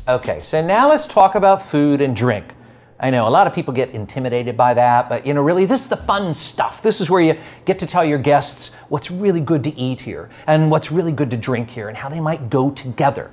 Okay, so now let's talk about food and drink. I know a lot of people get intimidated by that, but really this is the fun stuff. This is where you get to tell your guests what's really good to eat here and what's really good to drink here and how they might go together.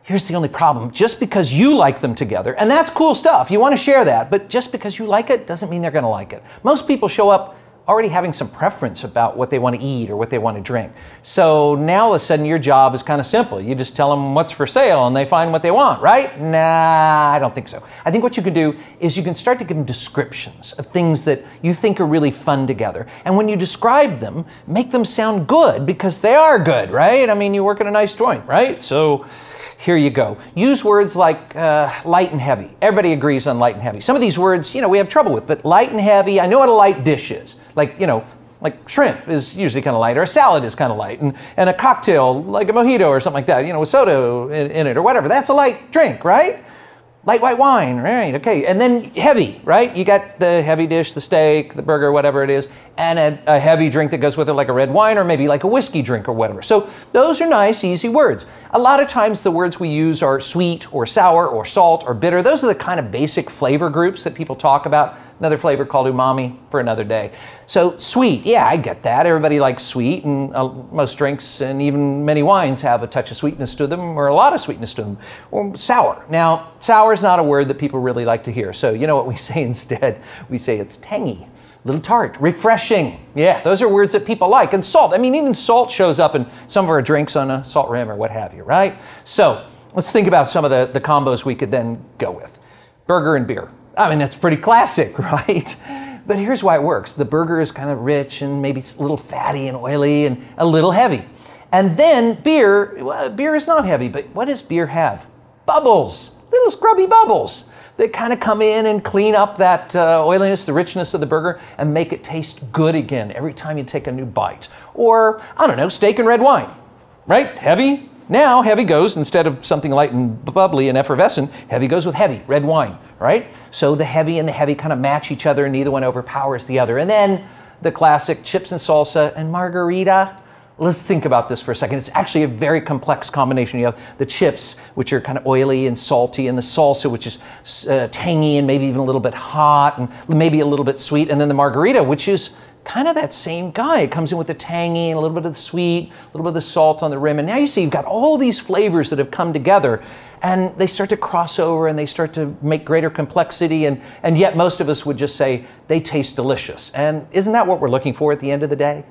Here's the only problem. Just because you like them together, and that's cool stuff, you want to share that, but just because you like it doesn't mean they're going to like it. Most people show up already having some preference about what they want to eat or what they want to drink. So now all of a sudden your job is kind of simple. You just tell them what's for sale and they find what they want, right? Nah, I don't think so. I think what you can do is you can start to give them descriptions of things that you think are really fun together. And when you describe them, make them sound good because they are good, right? I mean, you work in a nice joint, right? So here you go. Use words like light and heavy. Everybody agrees on light and heavy. Some of these words, we have trouble with, but light and heavy, I know what a light dish is. Like shrimp is usually kind of light, or a salad is kind of light, and a cocktail like a mojito or something like that, with soda in it or whatever. That's a light drink, right? Light white wine, right? Okay, and then heavy, right? You got the heavy dish, the steak, the burger, whatever it is, and a heavy drink that goes with it, like a red wine or maybe like a whiskey drink or whatever. So those are nice, easy words. A lot of times the words we use are sweet or sour or salt or bitter. Those are the kind of basic flavor groups that people talk about. Another flavor called umami for another day. So sweet, yeah, I get that. Everybody likes sweet, and most drinks and even many wines have a touch of sweetness to them or a lot of sweetness to them. Or sour. Now, sour is not a word that people really like to hear. So you know what we say instead? We say it's tangy, a little tart, refreshing. Yeah, those are words that people like. And salt, I mean, even salt shows up in some of our drinks on a salt rim or what have you, right? So let's think about some of the combos we could then go with. Burger and beer. I mean, that's pretty classic, right? But here's why it works. The burger is kind of rich and maybe it's a little fatty and oily and a little heavy. And then beer, well, beer is not heavy, but what does beer have? Bubbles, little scrubby bubbles that kind of come in and clean up that oiliness, the richness of the burger, and make it taste good again every time you take a new bite. Or, I don't know, steak and red wine, right? Heavy. Now heavy goes, instead of something light and bubbly and effervescent, heavy goes with heavy, red wine, right? So the heavy and the heavy kind of match each other and neither one overpowers the other. And then the classic chips and salsa and margarita. Let's think about this for a second. It's actually a very complex combination. You have the chips, which are kind of oily and salty, and the salsa, which is tangy and maybe even a little bit hot and maybe a little bit sweet. And then the margarita, which is kind of that same guy. It comes in with the tangy and a little bit of the sweet, a little bit of the salt on the rim. And now you see you've got all these flavors that have come together and they start to cross over and they start to make greater complexity. And yet most of us would just say they taste delicious. And isn't that what we're looking for at the end of the day?